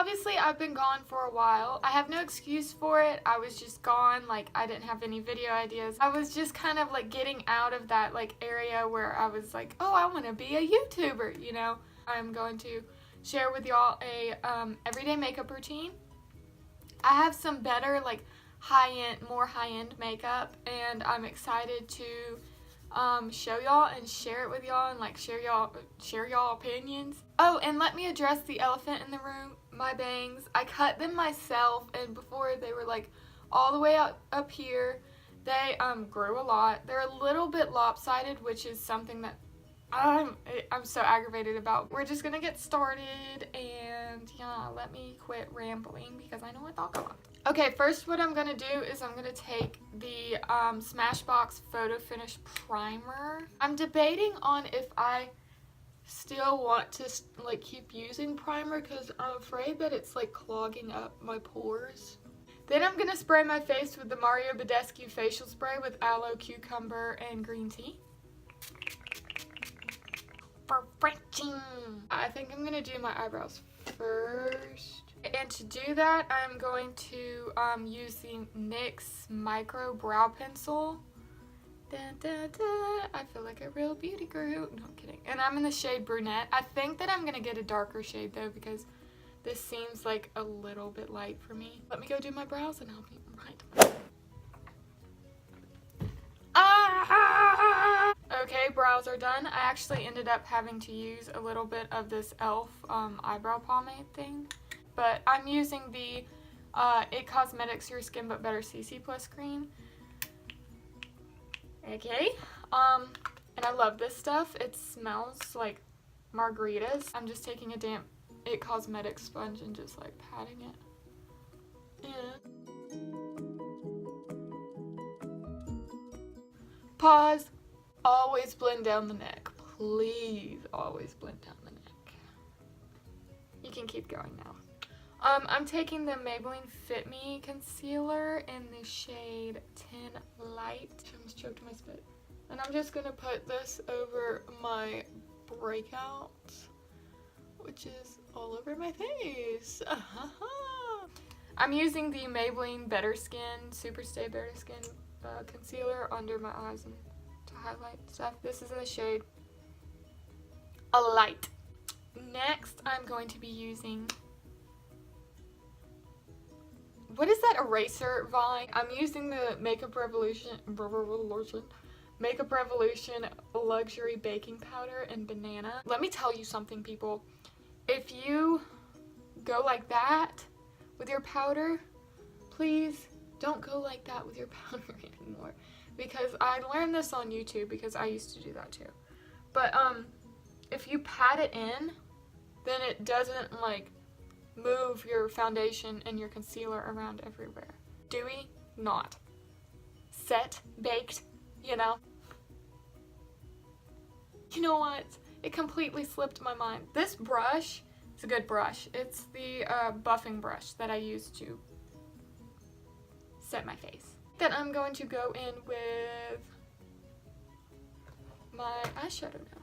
obviously I've been gone for a while. I have no excuse for it. I was just gone. Like, I didn't have any video ideas. I was just kind of like getting out of that like area where I was like, oh, I want to be a YouTuber, you know. I'm going to share with y'all a everyday makeup routine. I have some better like more high-end makeup, and I'm excited to show y'all and share it with y'all and like share y'all opinions. Oh, and let me address the elephant in the room. My bangs, I cut them myself, and before they were like all the way up here. They grew a lot. They're a little bit lopsided, which is something that I'm so aggravated about. We're just gonna get started, and yeah, let me quit rambling because I know I talk a lot. Okay, first what I'm gonna do is I'm gonna take the Smashbox Photo Finish Primer. I'm debating on if I still want to like keep using primer because I'm afraid that it's like clogging up my pores. Then I'm gonna spray my face with the Mario Badescu facial spray with aloe, cucumber, and green tea. I think I'm gonna do my eyebrows first. And to do that, I'm going to use the NYX Micro Brow Pencil. I feel like a real beauty guru. No, I'm kidding. And I'm in the shade Brunette. I think that I'm gonna get a darker shade though because this seems like a little bit light for me. Let me go do my brows and I'll be right. Okay, brows are done. I actually ended up having to use a little bit of this e.l.f. Eyebrow pomade thing. But I'm using the IT Cosmetics Your Skin But Better CC Plus cream. Okay. And I love this stuff. It smells like margaritas. I'm just taking a damp IT Cosmetics sponge and just like patting it. Yeah. Pause. Always blend down the neck. Please always blend down the neck. You can keep going now. I'm taking the Maybelline Fit Me concealer in the shade 10 Light. I almost choked my spit. And I'm just gonna put this over my breakouts, which is all over my face. I'm using the Maybelline Better Skin, Superstay Better Skin concealer under my eyes and to highlight stuff. This is in the shade A Light. Next, I'm going to be using, what is that eraser vine? I'm using the Makeup Revolution Luxury Baking Powder in Banana. Let me tell you something, people. If you go like that with your powder, please don't go like that with your powder anymore. Because I learned this on YouTube because I used to do that too. But if you pat it in, then it doesn't like move your foundation and your concealer around everywhere. Dewy, not. Set, baked, you know. You know what? It completely slipped my mind. This brush is a good brush. It's the buffing brush that I use to set my face. Then I'm going to go in with my eyeshadow now.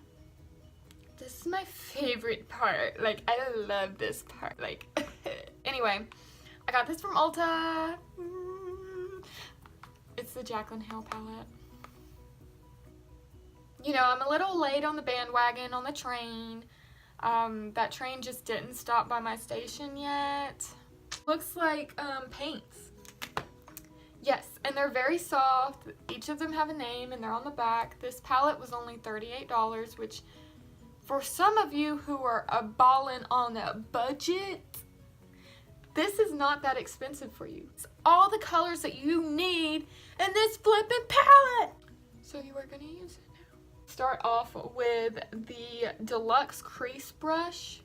This is my favorite part. Like, I love this part. Like, anyway, I got this from Ulta. It's the Jaclyn Hill palette. You know, I'm a little late on the bandwagon on the train. That train just didn't stop by my station yet. Looks like paints. Yes, and they're very soft. Each of them have a name and they're on the back. This palette was only $38, which for some of you who are ballin' on a budget, this is not that expensive for you. It's all the colors that you need in this flippin' palette. So you are gonna use it now. Start off with the Deluxe Crease Brush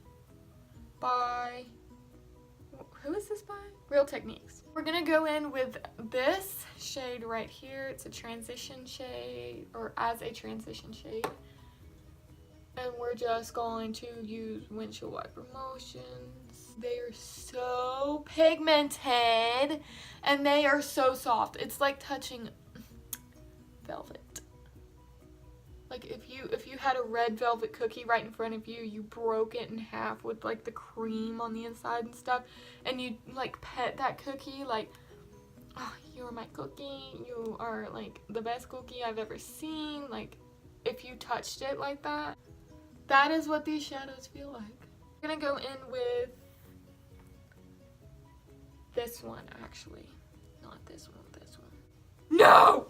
by, who is this by? Real Techniques. We're gonna go in with this shade right here. It's a transition shade, or as a transition shade. And we're just going to use windshield wiper motions. They are so pigmented and they are so soft. It's like touching velvet. Like if you had a red velvet cookie right in front of you, you broke it in half with like the cream on the inside and stuff, and you like pet that cookie like, oh, you're my cookie, you are like the best cookie I've ever seen. Like if you touched it like that, that is what these shadows feel like. I'm gonna go in with this one actually, not this one, this one. No!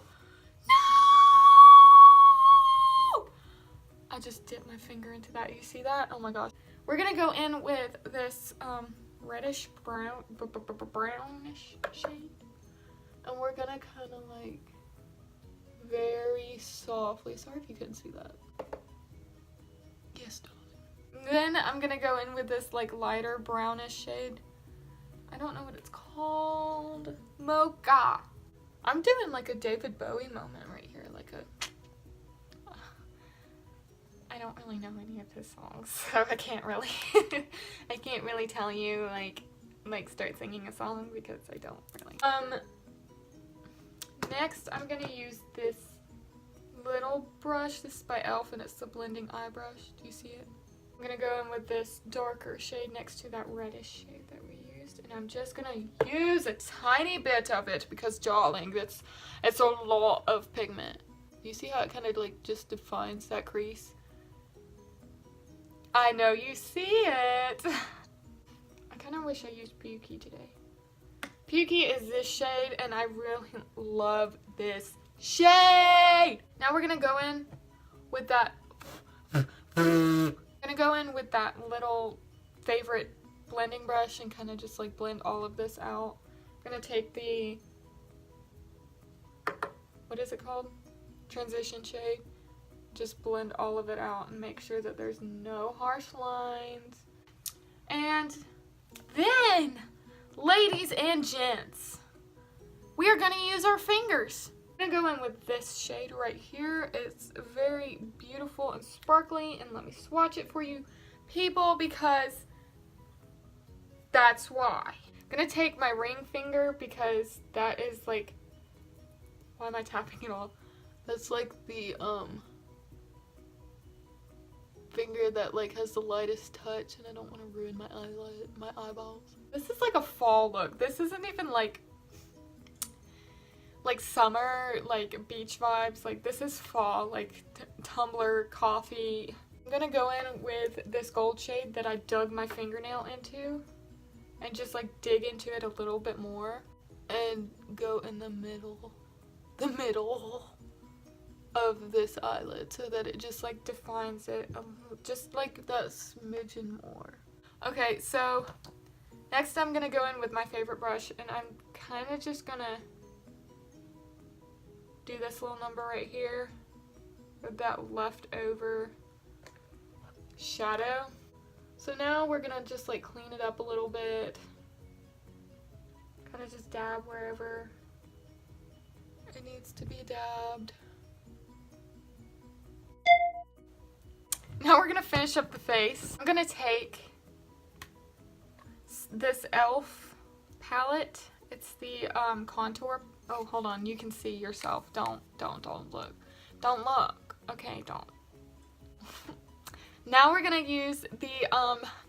I just dipped my finger into that. You see that? Oh my gosh. We're gonna go in with this reddish brownish shade, and we're gonna kind of like very softly. Sorry if you couldn't see that. Yes, darling. Then I'm gonna go in with this like lighter brownish shade. I don't know what it's called. Mocha. I'm doing like a David Bowie moment right here, like a. I don't really know any of his songs, so I can't really tell you like start singing a song because I don't really. Next I'm gonna use this little brush. This is by e.l.f. and it's the blending eye brush. Do you see it? I'm gonna go in with this darker shade next to that reddish shade that we used, and I'm just gonna use a tiny bit of it because, darling, it's a lot of pigment. You see how it kind of like just defines that crease? I know you see it. I kind of wish I used Pukey today. Pukey is this shade, and I really love this shade. Now we're gonna go in with that. Little favorite blending brush and kind of just like blend all of this out. I'm gonna take the, what is it called? Transition shade. Just blend all of it out and make sure that there's no harsh lines. And then, ladies and gents, we are gonna use our fingers. I'm gonna go in with this shade right here. It's very beautiful and sparkly, and let me swatch it for you people because that's why. I'm gonna take my ring finger because that is like, why am I tapping it all? That's like the finger that like has the lightest touch, and I don't want to ruin my eyeballs. This is like a fall look. This isn't even like summer, like beach vibes. Like this is fall, like tumbler coffee. I'm gonna go in with this gold shade that I dug my fingernail into and just like dig into it a little bit more and go in the middle of this eyelid so that it just like defines it just like that smidgen more. Okay, so next I'm gonna go in with my favorite brush, and I'm kind of just gonna do this little number right here with that leftover shadow. So now we're gonna just like clean it up a little bit, kind of just dab wherever it needs to be dabbed. Now we're gonna finish up the face. I'm gonna take this e.l.f. palette. It's the contour. Oh, hold on. You can see yourself. Don't look. Don't look. Okay, don't. Now we're gonna use the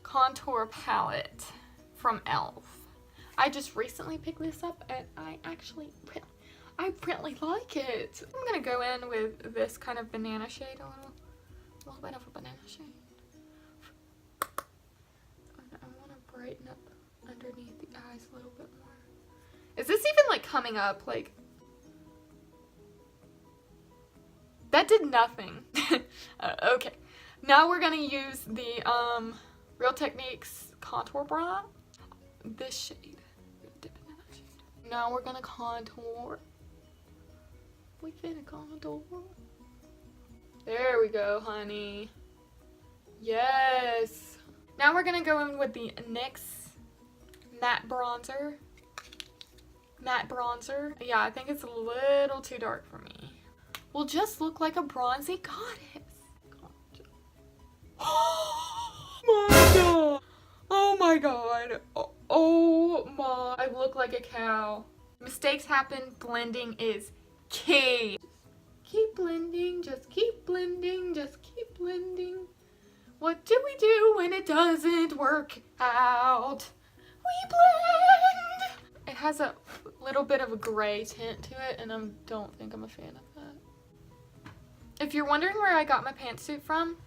contour palette from e.l.f. I just recently picked this up, and I really like it. I'm gonna go in with this kind of banana shade, a little bit of a banana shade. I want to brighten up underneath the eyes a little bit more. Is this even like coming up? Like, that did nothing. Okay, now we're gonna use the Real Techniques contour bronzer. This shade. Dip into that shade. Now we're gonna contour. We finna contour. There we go, honey. Yes. Now we're gonna go in with the NYX matte bronzer. Yeah, I think it's a little too dark for me. We'll just look like a bronzy goddess. Oh my god. Oh my. I look like a cow. Mistakes happen. Blending is key. Keep blending, just keep blending, just keep blending. What do we do when it doesn't work out? We blend! It has a little bit of a gray tint to it, and I don't think I'm a fan of that. If you're wondering where I got my pantsuit from,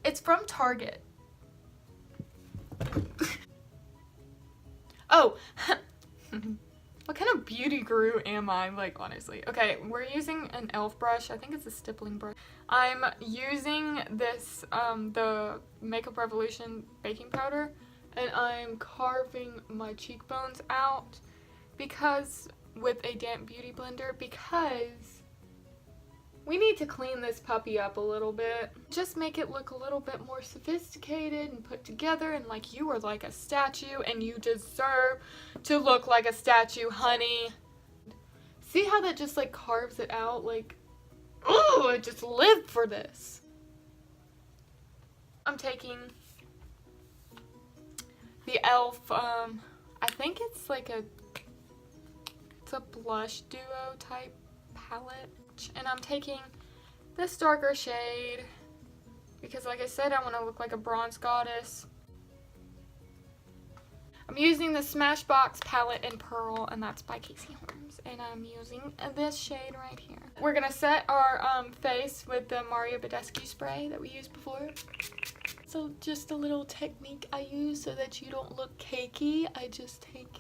it's from Target. Oh, what kind of beauty guru am I, like, honestly? Okay, we're using an e.l.f. brush. I think it's a stippling brush. I'm using this, the Makeup Revolution baking powder, and I'm carving my cheekbones out with a damp beauty blender, because we need to clean this puppy up a little bit. Just make it look a little bit more sophisticated and put together, and like you are like a statue and you deserve to look like a statue, honey. See how that just like carves it out? Like, oh, I just lived for this. I'm taking the e.l.f. I think it's a blush duo type palette. And I'm taking this darker shade because, like I said, I want to look like a bronze goddess. I'm using the Smashbox palette in Pearl, and that's by Casey Holmes. And I'm using this shade right here. We're going to set our face with the Mario Badescu spray that we used before. So just a little technique I use so that you don't look cakey. I just take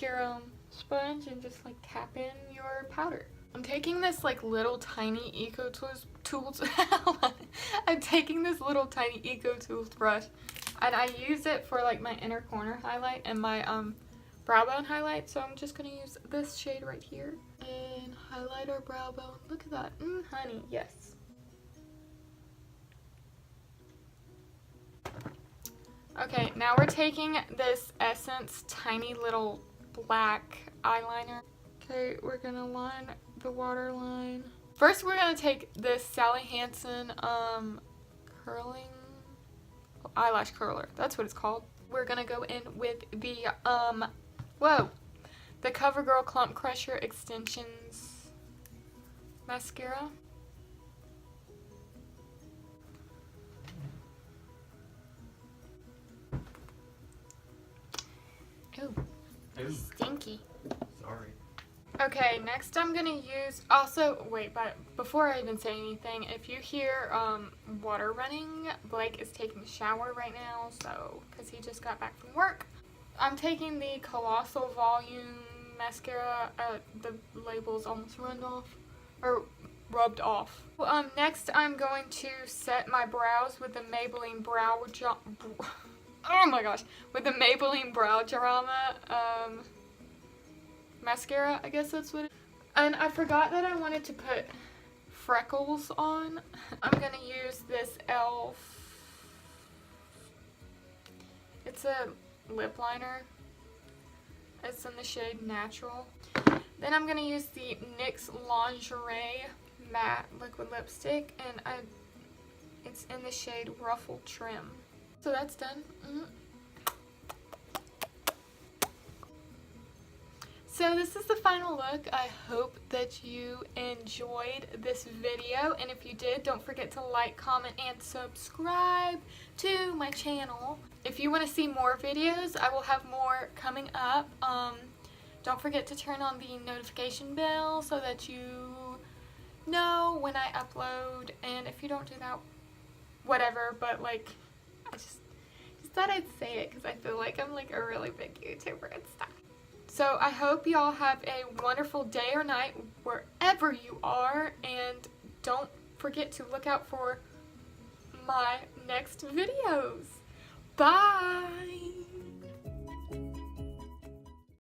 your sponge and just like tap in your powder. I'm taking this like little tiny Eco Tools I'm taking this little tiny Eco Tools brush, and I use it for like my inner corner highlight and my brow bone highlight. So I'm just gonna use this shade right here and highlight our brow bone. Look at that, honey, yes. Okay, now we're taking this Essence tiny little black eyeliner. Okay, we're gonna line the waterline. First, we're gonna take this Sally Hansen curling eyelash curler. That's what it's called. We're gonna go in with the the CoverGirl Clump Crusher Extensions mascara. Ooh, stinky. Sorry. Okay, next I'm gonna use, also, wait, but before I even say anything, if you hear water running, Blake is taking a shower right now, so, because he just got back from work. I'm taking the Colossal Volume mascara, the label's almost rubbed off. Next I'm going to set my brows with the Maybelline with the Maybelline Brow Drama, mascara, I guess that's what it is. And I forgot that I wanted to put freckles on. I'm gonna use this e.l.f. It's a lip liner. It's in the shade Natural. Then I'm gonna use the NYX Lingerie Matte Liquid Lipstick, and it's in the shade Ruffled Trim. So that's done. So this is the final look. I hope that you enjoyed this video, and if you did, don't forget to like, comment, and subscribe to my channel. If you want to see more videos, I will have more coming up. Don't forget to turn on the notification bell so that you know when I upload, and if you don't do that, whatever, but like, I just thought I'd say it because I feel like I'm like a really big YouTuber and stuff. So I hope y'all have a wonderful day or night wherever you are, and don't forget to look out for my next videos. Bye!